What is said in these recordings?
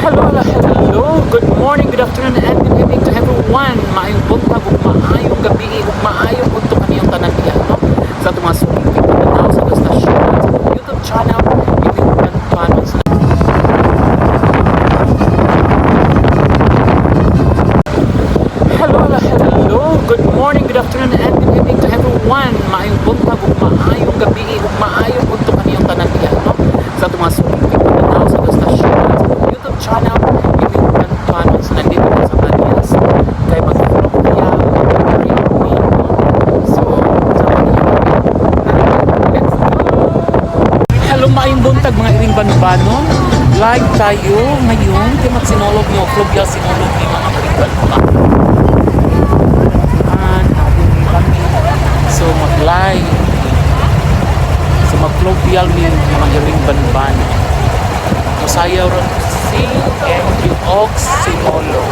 Hello, good morning, good afternoon, and good evening to everyone. Maayong buntag ug maayong gabi ug maayong udto kaniyong tanan diha, no? Sa atong mga suliting pananaw sa stasyon sa YouTube channel, ining kantuanon sa Hello, good morning, good afternoon, and good evening to everyone. Maayong buntag ug maayong gabi ug maayong udto kaniyong tanan diha, no? Sa atong mga suliting pananaw sa stasyon sa YouTube channel, ining kantuanon sa nandito sa Manias kay mag-Fluvial so sa let's go. Hello, maayong buntag mga iring banbanon. Live tayo ngayon kay magsinolog nyo Fluvial sinolog ni mga kalipan. So mag-live. So mag-Fluvial ni mga iring banban. Masayaw ron si and yung Ox Sinolo.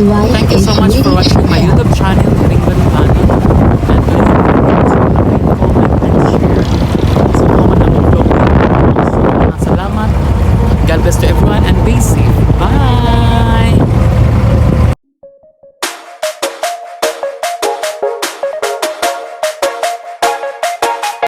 Thank you so much for watching my YouTube channel, Hiring Balibanan. And comment and share. So, comment na mag-vlog dito. So, salamat. God bless to everyone and be safe. Bye!